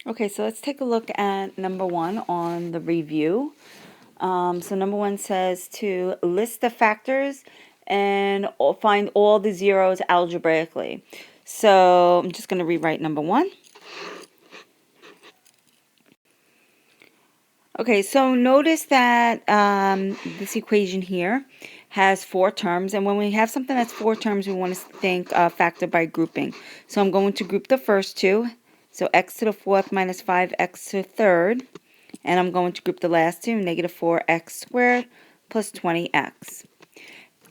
Okay, so let's take a look at number 1 on the review. So number 1 says to list the factors and find all the zeros algebraically. So I'm just going to rewrite number 1. Okay, so notice that this equation here has 4 terms, and when we have something that's 4 terms, we want to think factor by grouping. So I'm going to group the first two, so x to the 4th minus 5x to the 3rd, and I'm going to group the last two, negative 4x squared plus 20x.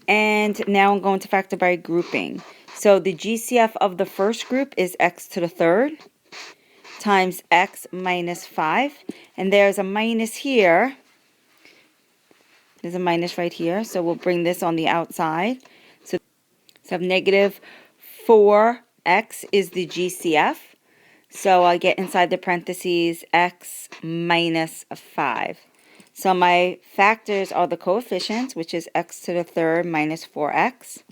And now I'm going to factor by grouping. So the GCF of the first group is x to the 3rd times x minus 5, and there's a minus here. There's a minus right here, so we'll bring this on the outside. So I have negative 4x is the GCF, so I get inside the parentheses x minus 5. So my factors are the coefficients, which is x to the 3rd minus 4x,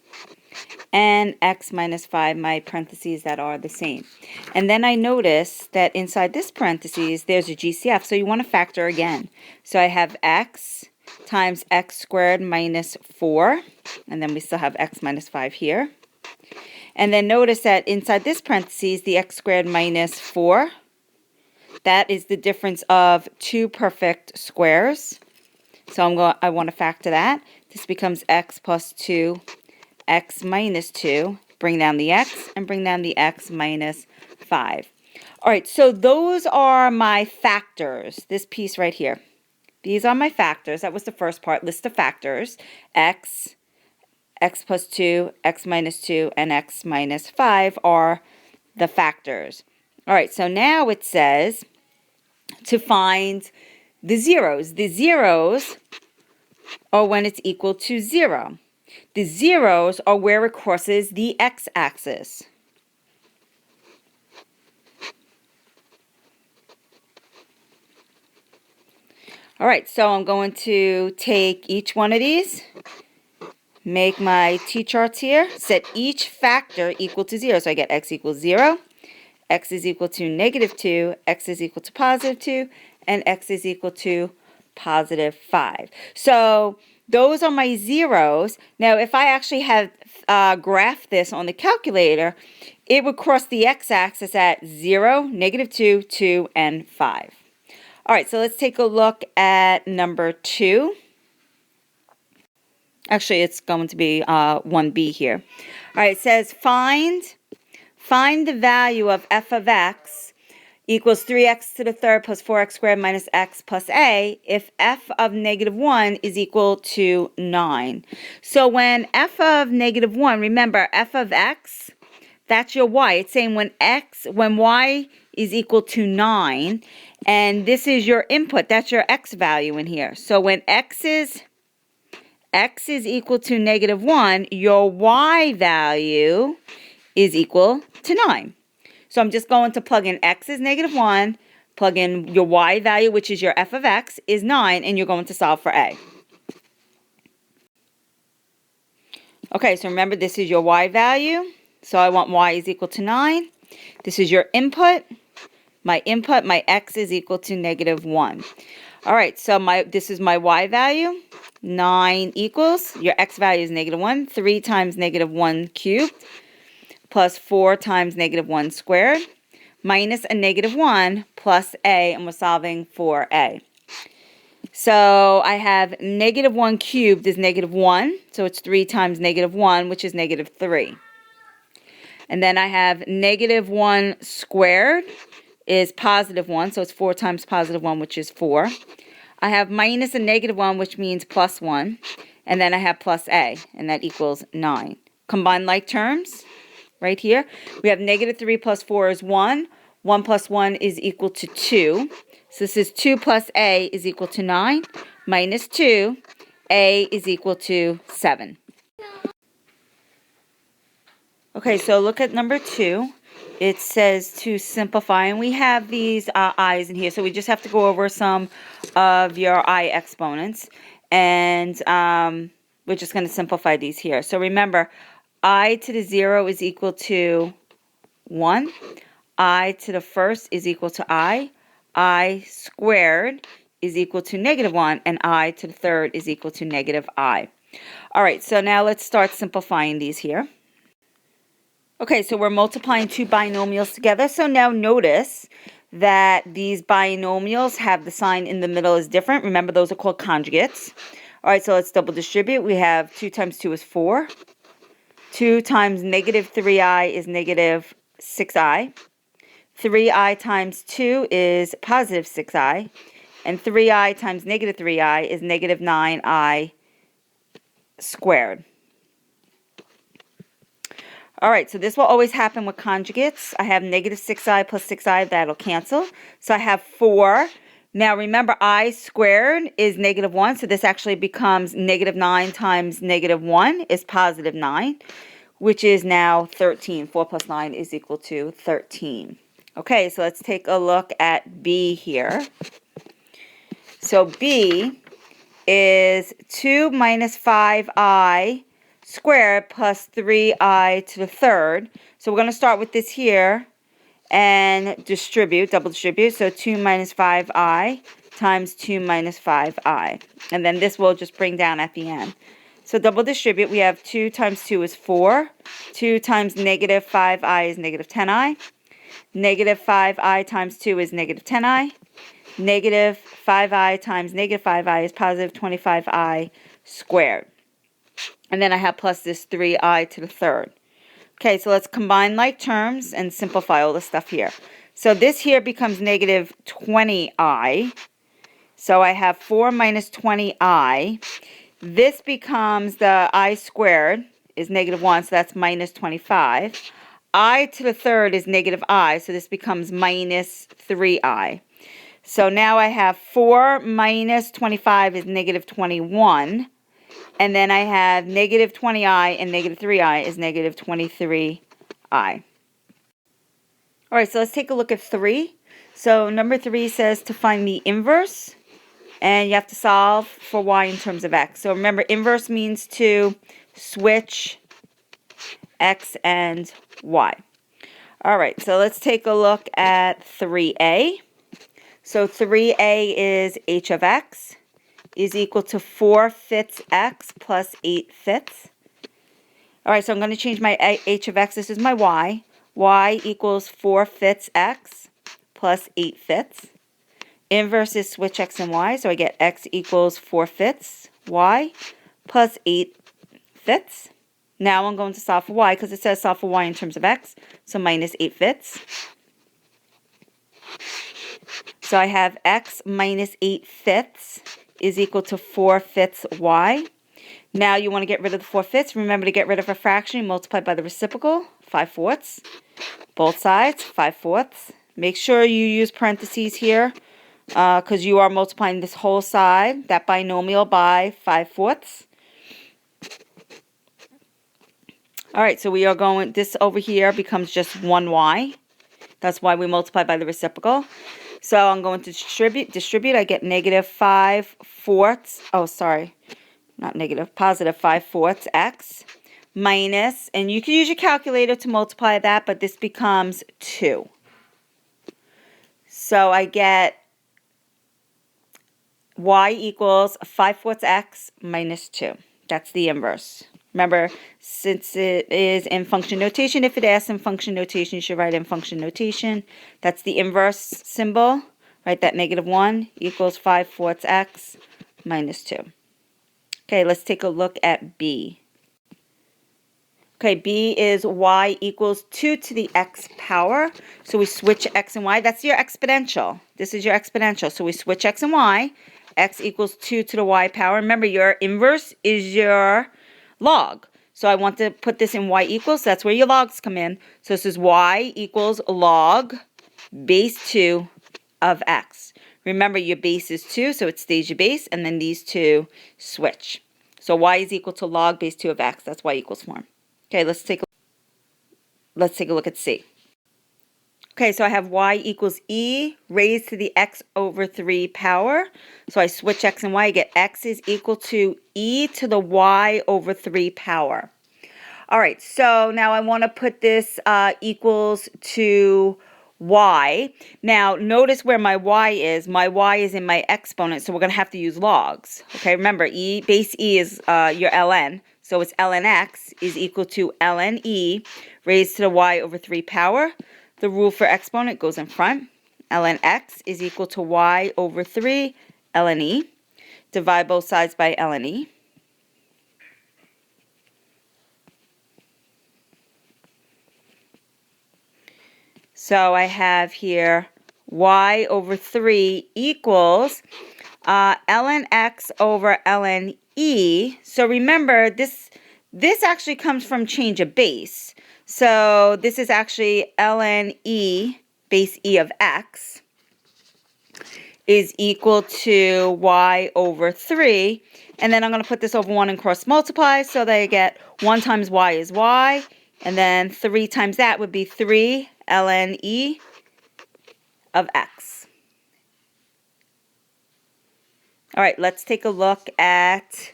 and x minus 5, my parentheses that are the same. And then I notice that inside this parentheses, there's a GCF, so you want to factor again. So I have x times x squared minus 4, and then we still have x minus 5 here. And then notice that inside this parentheses, the x squared minus 4, that is the difference of two perfect squares. So I want to factor that. This becomes x plus 2, x minus 2, bring down the x, and bring down the x minus 5. All right, so those are my factors, this piece right here. These are my factors. That was the first part, list of factors. X, x plus 2, x minus 2, and x minus 5 are the factors. All right, so now it says to find the zeros. The zeros are when it's equal to 0. The zeros are where it crosses the x-axis. All right, so I'm going to take each one of these, make my t-charts here, set each factor equal to 0. So I get x equals 0, x is equal to negative 2, x is equal to positive 2, and x is equal to positive 5. So those are my zeros. Now, if I actually had graphed this on the calculator, it would cross the x-axis at 0, negative 2, 2, and 5. All right, so let's take a look at number 2. Actually, it's going to be 1b here. All right, it says find the value of f of x equals 3x to the 3rd plus 4x squared minus x plus a if f of negative 1 is equal to 9. So when f of negative 1, remember f of x, that's your y. It's saying when y is equal to 9, and this is your input, that's your x value in here. So when x is equal to negative 1, your y value is equal to 9. So I'm just going to plug in x is negative 1, plug in your y value, which is your f of x, is 9, and you're going to solve for a. Okay, so remember this is your y value. So I want y is equal to 9. This is your input. My x is equal to negative 1. All right, so this is my y value. 9 equals, your x value is negative 1, 3 times negative 1 cubed, plus 4 times negative 1 squared, minus a negative 1 plus a, and we're solving for a. So I have negative 1 cubed is negative 1, so it's 3 times negative 1, which is negative 3. And then I have negative 1 squared is positive 1, so it's 4 times positive 1, which is 4. I have minus a negative 1, which means plus 1. And then I have plus a, and that equals 9. Combine like terms right here. We have negative 3 plus 4 is 1. 1 plus 1 is equal to 2. So this is 2 plus a is equal to 9. Minus 2, a is equal to 7. Okay, so look at number 2. It says to simplify, and we have these i's in here, so we just have to go over some of your I exponents, and we're just going to simplify these here. So remember, I to the 0 is equal to 1. I to the first is equal to I squared is equal to -1, and I to the third is equal to -I. All right, so now let's start simplifying these here. Okay, so we're multiplying two binomials together. So now notice that these binomials have the sign in the middle is different. Remember, those are called conjugates. All right, so let's double distribute. We have 2 times 2 is 4. 2 times -3i is -6i. 3i times 2 is +6i. And 3i times -3i is -9i squared. All right, so this will always happen with conjugates. I have -6i plus 6i, that'll cancel. So I have 4. Now remember, I squared is -1, so this actually becomes -9 times -1 is +9, which is now 13. 4 plus 9 is equal to 13. Okay, so let's take a look at B here. So B is 2 minus 5i squared plus 3i to the third. So we're going to start with this here and distribute, double distribute. So 2 minus 5i times 2 minus 5i. And then this will just bring down at the end. So double distribute, we have 2 times 2 is 4. 2 times -5i is -10i. -5i times 2 is -10i. -5i times -5i is +25i squared. And then I have plus this 3i to the third. Okay, so let's combine like terms and simplify all the stuff here. So this here becomes -20i. So I have 4 minus 20i. This becomes the I squared is -1, so that's -25. I to the third is -I, so this becomes -3i. So now I have 4 minus 25 is -21. And then I have -20i and -3i is -23i. All right, so let's take a look at 3. So number 3 says to find the inverse. And you have to solve for y in terms of x. So remember, inverse means to switch x and y. All right, so let's take a look at 3a. So 3a is h of x is equal to 4/5 x plus 8/5. All right, so I'm going to change my h of x. This is my y. Y equals 4/5 x plus 8/5. Inverse is switch x and y, so I get x equals 4/5 y plus 8/5. Now I'm going to solve for y because it says solve for y in terms of x, so minus 8/5. So I have x minus 8/5 is equal to 4/5 y. Now you want to get rid of the 4/5. Remember, to get rid of a fraction, you multiply by the reciprocal, 5/4. Both sides, 5/4. Make sure you use parentheses here because you are multiplying this whole side, that binomial, by 5/4. All right, so we are going, this over here becomes just 1y. That's why we multiply by the reciprocal. So I'm going to distribute. I get -5/4. Oh, sorry. Not negative, positive 5/4 x minus, and you can use your calculator to multiply that, but this becomes 2. So I get y equals 5/4 x minus 2. That's the inverse. Remember, since it is in function notation, if it asks in function notation, you should write in function notation. That's the inverse symbol. Write that -1 equals 5/4 x minus 2. Okay, let's take a look at B. Okay, B is y equals 2 to the x power. So we switch x and y. That's your exponential. This is your exponential. So we switch x and y. X equals 2 to the y power. Remember, your inverse is your log. So I want to put this in y equals. That's where your logs come in. So this is y equals log base 2 of x. Remember, your base is 2, so it stays your base, and then these two switch. So y is equal to log base 2 of x. That's y equals form. Okay, let's take a look at C. Okay, so I have y equals e raised to the x over 3 power. So I switch x and y. I get x is equal to e to the y over 3 power. All right, so now I want to put this equals to y. Now, notice where my y is. My y is in my exponent, so we're going to have to use logs. Okay, remember, base e is your ln. So it's ln x is equal to ln e raised to the y over 3 power. The rule for exponent goes in front. Ln x is equal to y over 3 ln e. Divide both sides by ln e. So I have here y over 3 equals ln x over ln e. So remember, this actually comes from change of base. So this is actually ln e, base e of x, is equal to y over 3. And then I'm going to put this over 1 and cross multiply, so that I get 1 times y is y. And then 3 times that would be 3 ln e of x. All right, let's take a look at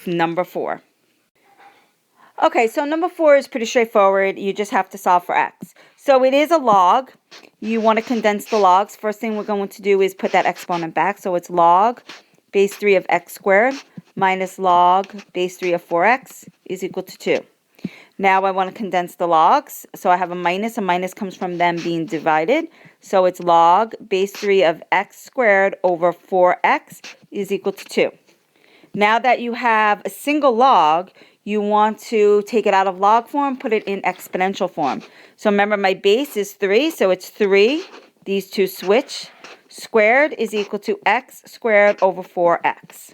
number 4. Okay, so number 4 is pretty straightforward. You just have to solve for x. So it is a log. You want to condense the logs. First thing we're going to do is put that exponent back. So it's log base 3 of x squared minus log base 3 of 4x is equal to 2. Now I want to condense the logs. So I have a minus. A minus comes from them being divided. So it's log base 3 of x squared over 4x is equal to 2. Now that you have a single log, you want to take it out of log form, put it in exponential form. So remember, my base is 3, so it's 3. These two switch. Squared is equal to x squared over 4x.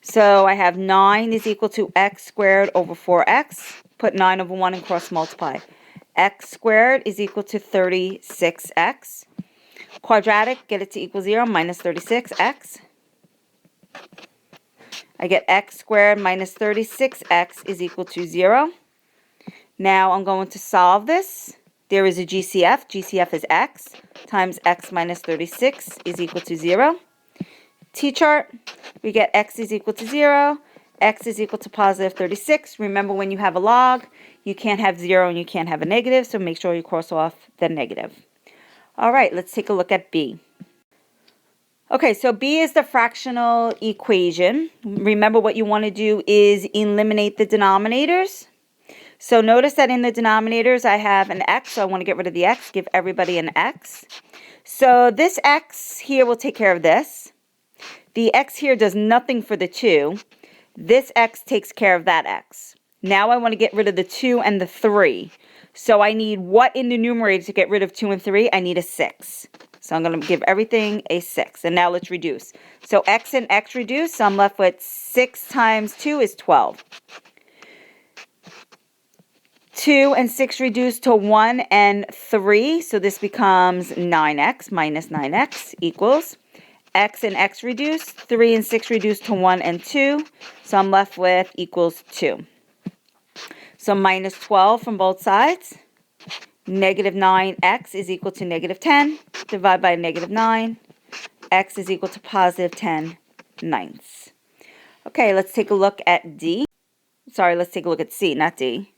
So I have 9 is equal to x squared over 4x. Put 9 over 1 and cross multiply. X squared is equal to 36x. Quadratic, get it to equal 0, minus 36x. I get x squared minus 36x is equal to 0. Now I'm going to solve this. There is a GCF. GCF is x times x minus 36 is equal to 0. T-chart, we get x is equal to 0. X is equal to positive 36. Remember, when you have a log, you can't have 0 and you can't have a negative, so make sure you cross off the negative. All right, let's take a look at B. Okay, so B is the fractional equation. Remember, what you want to do is eliminate the denominators. So notice that in the denominators I have an x, so I want to get rid of the x, give everybody an x. So this x here will take care of this. The x here does nothing for the 2. This x takes care of that x. Now I want to get rid of the 2 and the 3. So I need what in the numerator to get rid of 2 and 3? I need a 6. So I'm going to give everything a 6. And now let's reduce. So x and x reduce. So I'm left with 6 times 2 is 12. 2 and 6 reduce to 1 and 3. So this becomes 9x minus 9x equals x and x reduce. 3 and 6 reduce to 1 and 2. So I'm left with equals 2. So minus 12 from both sides. Negative 9x is equal to negative 10. Divide by negative 9. X is equal to positive 10 ninths. Okay, let's take a look at D. Sorry, let's take a look at C, not D.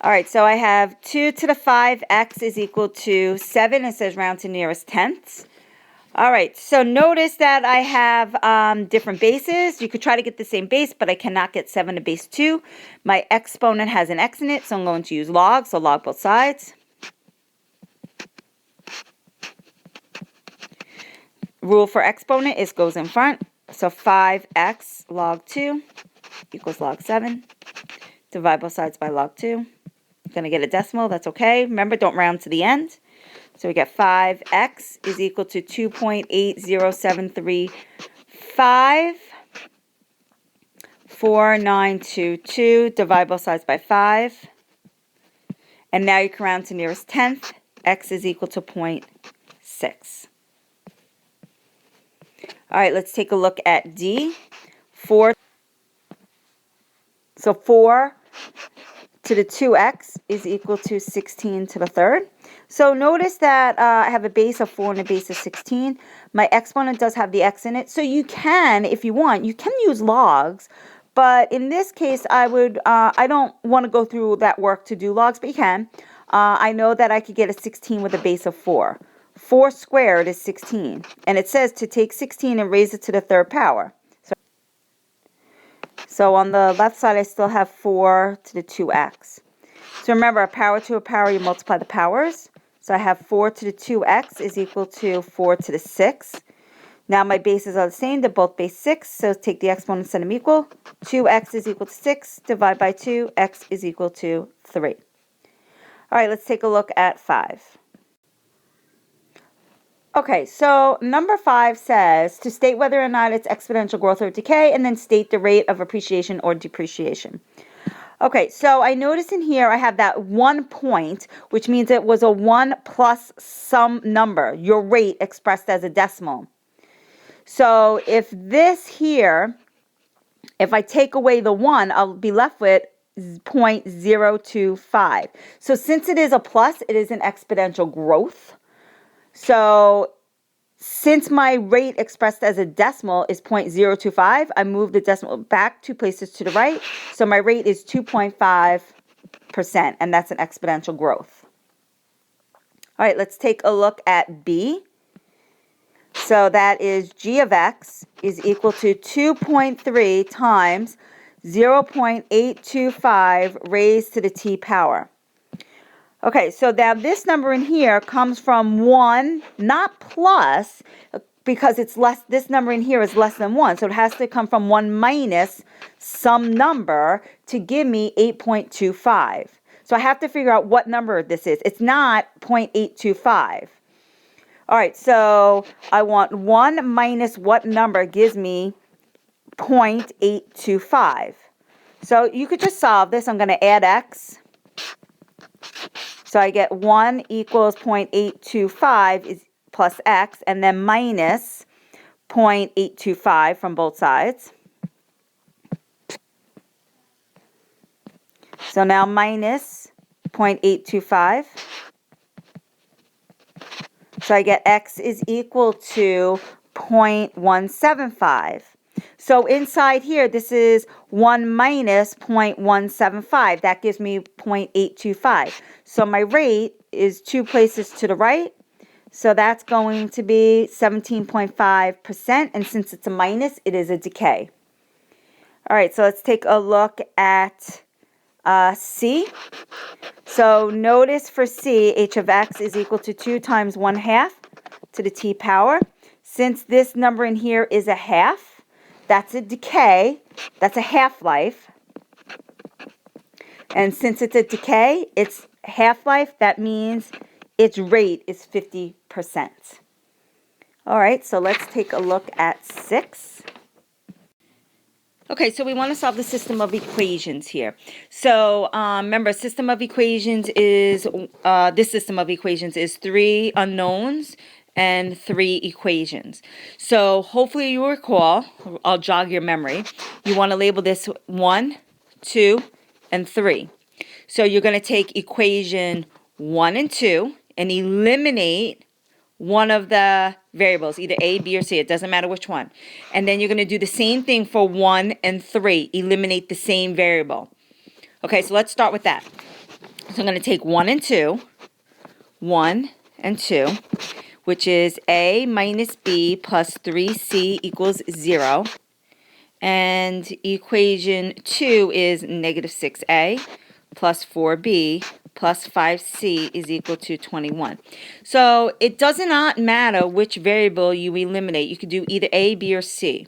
All right, so I have 2 to the 5x is equal to 7. It says round to nearest tenths. All right, so notice that I have different bases. You could try to get the same base, but I cannot get 7 to base 2. My exponent has an x in it, so I'm going to use log, so log both sides. Rule for exponent is goes in front. So 5x log 2 equals log 7. Divide both sides by log 2. Going to get a decimal, that's okay. Remember, don't round to the end. So we get 5x is equal to 2.80735. 4922. Divide both sides by 5. And now you can round to nearest tenth. X is equal to 0.6. All right, let's take a look at D. 4. So 4 to the 2x is equal to 16 to the third. So notice that I have a base of 4 and a base of 16. My exponent does have the x in it. So you can, if you want, you can use logs, But in this case, I don't want to go through that work to do logs, but you can. I know that I could get a 16 with a base of 4. 4 squared is 16. And it says to take 16 and raise it to the third power. So on the left side, I still have 4 to the 2x. So remember, a power to a power, you multiply the powers. So I have 4 to the 2x is equal to 4 to the 6. Now my bases are the same. They're both base 6. So take the exponents, set them equal. 2x is equal to 6. Divide by 2. X is equal to 3. All right, let's take a look at 5. Okay, so number 5 says to state whether or not it's exponential growth or decay, and then state the rate of appreciation or depreciation. Okay, so I notice in here I have that 1 point, which means it was a 1 plus some number, your rate expressed as a decimal. So if this here, if I take away the 1, I'll be left with 0.025. So since it is a plus, it is an exponential growth. So since my rate expressed as a decimal is 0.025, I move the decimal back 2 places to the right. So my rate is 2.5%, and that's an exponential growth. All right, let's take a look at B. So that is g of x is equal to 2.3 times 0.825 raised to the t power. Okay, so now this number in here comes from 1, not plus, because it's less. This number in here is less than 1. So it has to come from 1 minus some number to give me 8.25. So I have to figure out what number this is. It's not 0.825. All right, so I want 1 minus what number gives me 0.825. So you could just solve this. I'm going to add x. So I get 1 equals 0.825 is plus x, and then minus 0.825 from both sides. So now minus 0.825. So I get x is equal to 0.175. So inside here, this is 1 minus 0.175. That gives me 0.825. So my rate is 2 places to the right. So that's going to be 17.5%. And since it's a minus, it is a decay. All right, so let's take a look at C. So notice for C, h of x is equal to 2 times 1/2 to the t power. Since this number in here is a half, that's a decay. That's a half-life. And since it's a decay, it's half-life. That means its rate is 50%. All right, so let's take a look at 6. Okay, so we want to solve the system of equations here. So remember, system of equations is, this system of equations is 3 unknowns and 3 equations. So hopefully you recall, I'll jog your memory, you want to label this 1, 2, and 3. So you're going to take equation 1 and 2 and eliminate one of the variables, either A, B, or C. It doesn't matter which one. And then you're going to do the same thing for 1 and 3. Eliminate the same variable. Okay, so let's start with that. So I'm going to take 1 and 2, which is A minus B plus 3C equals 0. And equation 2 is negative 6A plus 4B plus 5C is equal to 21. So it does not matter which variable you eliminate. You could do either A, B, or C.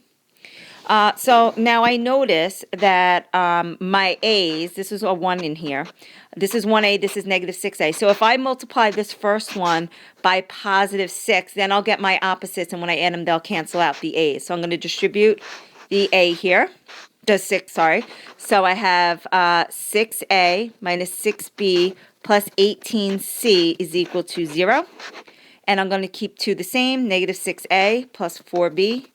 So now I notice that my A's, this is a 1 in here. This is 1A, this is negative 6A. So if I multiply this first one by positive 6, then I'll get my opposites, and when I add them, they'll cancel out the A's. So I'm going to distribute the A here. The 6, sorry. So I have 6A minus 6B plus 18C is equal to 0. And I'm going to keep 2 the same. Negative 6A plus 4B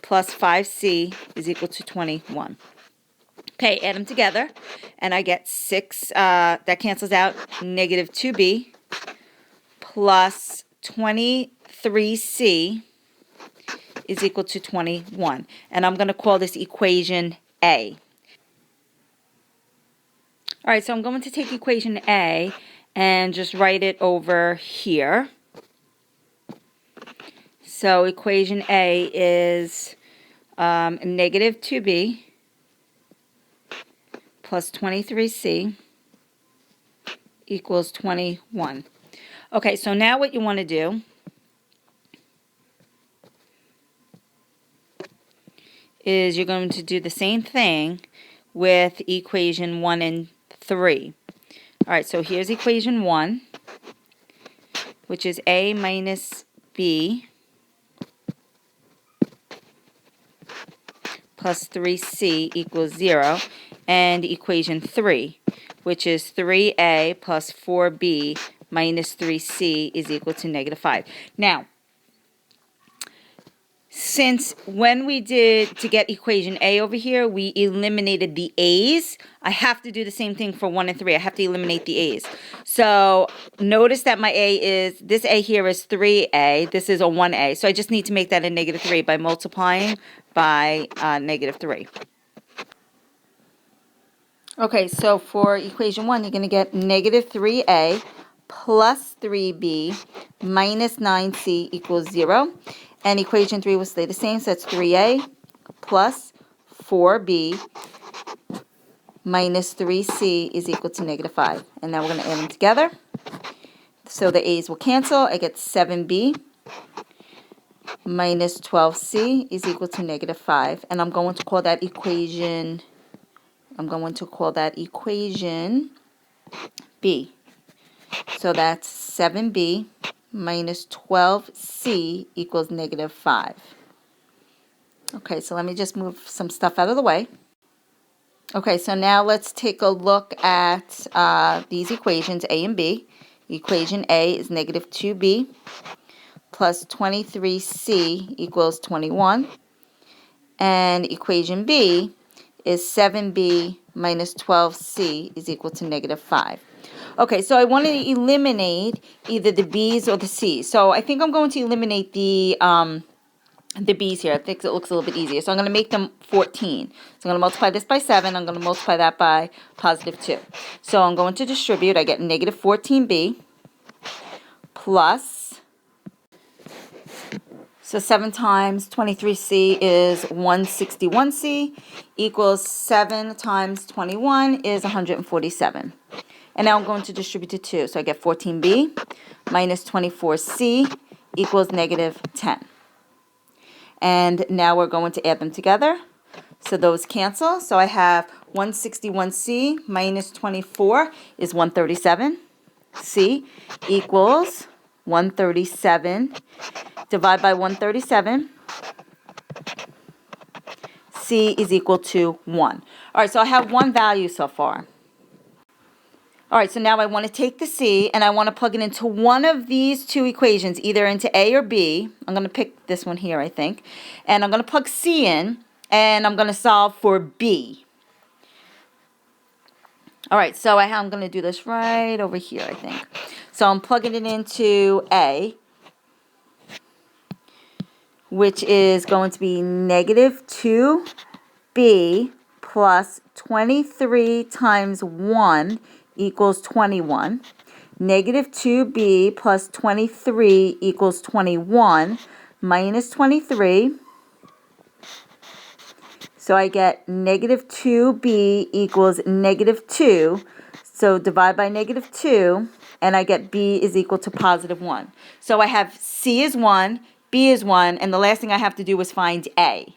plus 5C is equal to 21. Okay, add them together. And I get 6, that cancels out, negative 2B plus 23C is equal to 21. And I'm going to call this equation A. All right, so I'm going to take equation A and just write it over here. So equation A is negative 2b plus 23c equals 21. Okay, so now what you want to do is you're going to do the same thing with equation 1 and 3. All right, so here's equation 1, which is a minus b plus 3c equals 0, and equation 3, which is 3a plus 4b minus 3c is equal to negative 5. Now, since when we did to get equation A over here, we eliminated the A's, I have to do the same thing for 1 and 3. I have to eliminate the A's. So notice that my A is, this A here is 3A, this is a 1A. So I just need to make that a negative 3 by multiplying by negative 3. Okay, so for equation 1, you're going to get negative 3A plus 3B minus 9C equals 0. And equation 3 will stay the same, so that's 3A plus 4B minus 3C is equal to negative 5. And now we're going to add them together. So the A's will cancel. I get 7B minus 12C is equal to negative 5. And I'm going to call that equation B. So that's 7B minus 12C equals negative 5. Okay, so let me just move some stuff out of the way. Okay, so now let's take a look at these equations, A and B. Equation A is negative 2B plus 23C equals 21. And equation B is 7B minus 12C is equal to negative 5. Okay, so I want to eliminate either the B's or the C's. So I think I'm going to eliminate the B's here. I think it looks a little bit easier. So I'm going to make them 14. So I'm going to multiply this by 7. I'm going to multiply that by positive 2. So I'm going to distribute. I get negative 14B plus, so 7 times 23C is 161C equals 7 times 21 is 147. And now I'm going to distribute to 2. So I get 14B minus 24C equals negative 10. And now we're going to add them together. So those cancel. So I have 161C minus 24 is 137. C equals 137. Divide by 137. C is equal to 1. All right, so I have one value so far. All right, so now I want to take the C and I want to plug it into one of these two equations, either into A or B. I'm going to pick this one here, I think. And I'm going to plug C in and I'm going to solve for B. All right, so I'm going to do this right over here, I think. So I'm plugging it into A, which is going to be negative 2B plus 23 times 1 equals 21. Negative 2B plus 23 equals 21 minus 23. So I get negative 2B equals negative 2. So divide by negative 2, and I get B is equal to positive 1. So I have C is 1, B is 1, and the last thing I have to do is find A.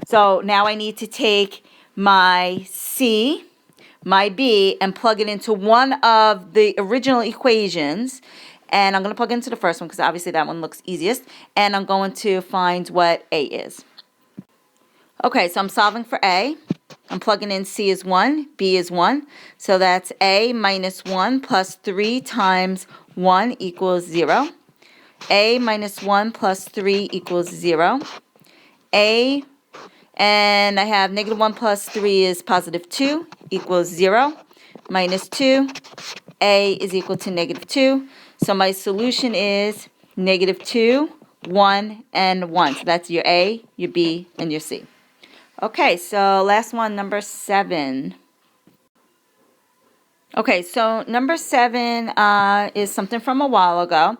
So now I need to take my C, my B, and plug it into one of the original equations. And I'm going to plug into the first one because obviously that one looks easiest. And I'm going to find what A is. Okay, so I'm solving for A. I'm plugging in C is 1, B is 1. So that's A minus 1 plus 3 times 1 equals 0. A minus 1 plus 3 equals 0. A, and I have negative 1 plus 3 is positive 2 equals 0. Minus 2, A is equal to negative 2. So my solution is negative 2, 1, and 1. So that's your A, your B, and your C. Okay, so last one, number 7. Okay, so number 7 is something from a while ago.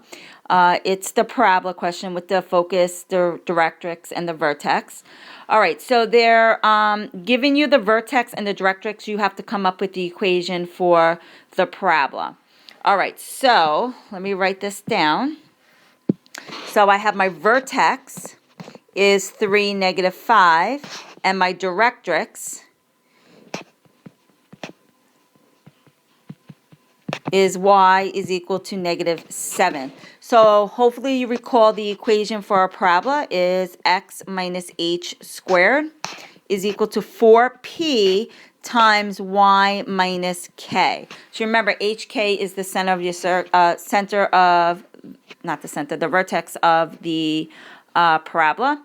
It's the parabola question with the focus, the directrix, and the vertex. All right, so they're giving you the vertex and the directrix. You have to come up with the equation for the parabola. All right, so let me write this down. So I have my vertex is 3, -5, and my directrix is y is equal to -7. So hopefully you recall the equation for a parabola is x minus h squared is equal to 4p times y minus k. So remember, hk is the center of your the vertex of the parabola.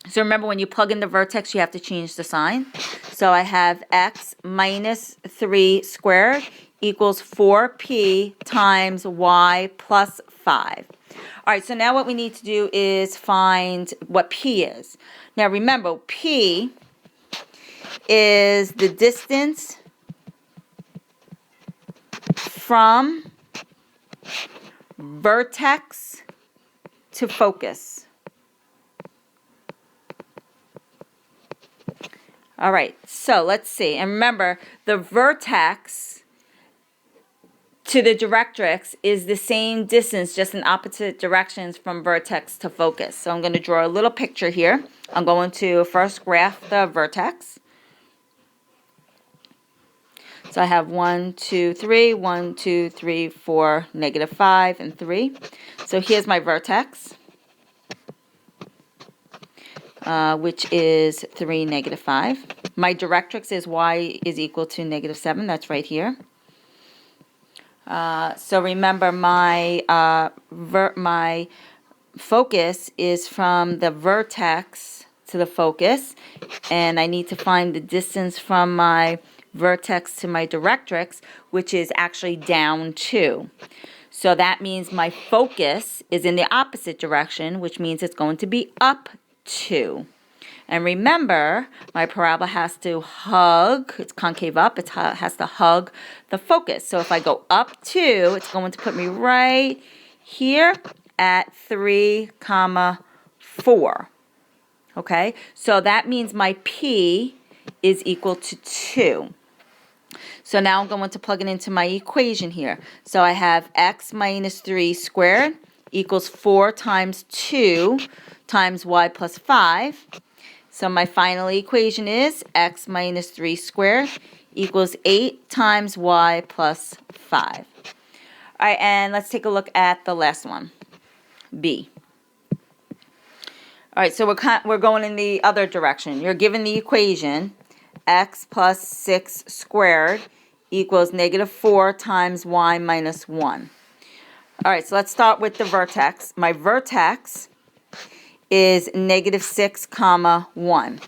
So remember, when you plug in the vertex, you have to change the sign. So I have x minus 3 squared equals 4p times y plus 5. All right, so now what we need to do is find what p is. Now remember, p is the distance from vertex to focus. All right, so let's see. And remember, the vertex to the directrix is the same distance, just in opposite directions from vertex to focus. So I'm going to draw a little picture here. I'm going to first graph the vertex. So I have 1, 2, 3, 1, 2, 3, 4, -5, and 3. So here's my vertex, which is 3, -5. My directrix is y is equal to -7. That's right here. So remember, my focus is from the vertex to the focus, and I need to find the distance from my vertex to my directrix, which is actually down 2. So that means my focus is in the opposite direction, which means it's going to be up 2. And remember, my parabola has to hug, it's concave up, it has to hug the focus. So if I go up 2, it's going to put me right here at 3, 4. Okay, so that means my P is equal to 2. So now I'm going to plug it into my equation here. So I have x minus 3 squared equals 4 times 2 times y plus 5. So my final equation is x minus 3 squared equals 8 times y plus 5. All right, and let's take a look at the last one, B. All right, so we're going in the other direction. You're given the equation x plus 6 squared equals -4 times y minus 1. All right, so let's start with the vertex. My vertex is -6, 1.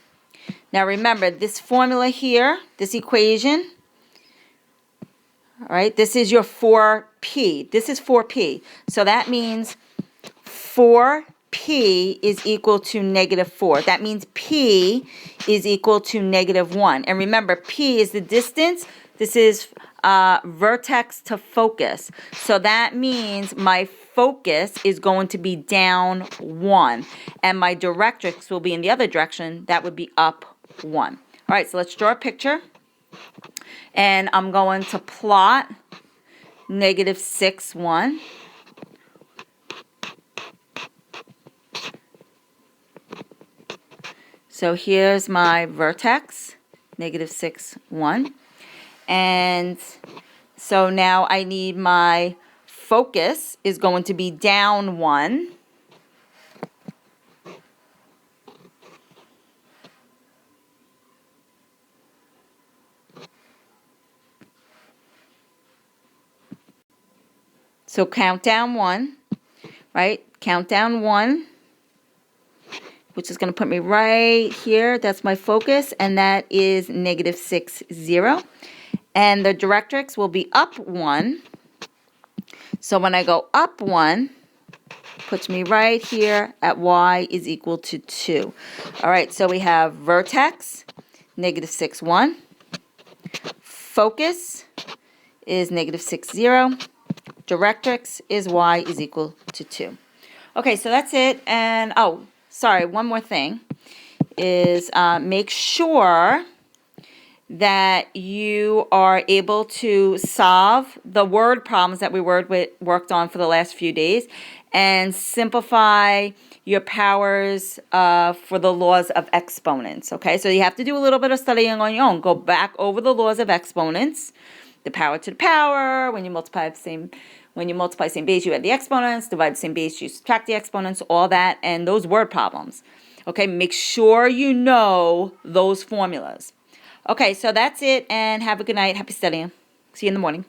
Now remember, this formula here, this equation, all right, this is your 4p. This is 4p. So that means 4p is equal to -4. That means p is equal to -1. And remember, p is the distance. This is vertex to focus. So that means my focus is going to be down 1. And my directrix will be in the other direction. That would be up 1. All right, so let's draw a picture. And I'm going to plot -6, 1. So here's my vertex, -6, 1. And so now I need my focus is going to be down 1. So count down 1, right? Count down 1, which is going to put me right here. That's my focus, and that is -6, 0. And the directrix will be up 1. So when I go up 1, puts me right here at y is equal to 2. All right, so we have vertex, -6, 1. Focus is negative 6, 0. Directrix is y is equal to 2. Okay, so that's it. And, oh, sorry, one more thing is make sure that you are able to solve the word problems that we worked on for the last few days and simplify your powers for the laws of exponents. Okay, so you have to do a little bit of studying on your own. Go back over the laws of exponents. The power to the power, when you multiply same base, you add the exponents, divide the same base, you subtract the exponents, all that, and those word problems. Okay, make sure you know those formulas. Okay, so that's it, and have a good night. Happy studying. See you in the morning.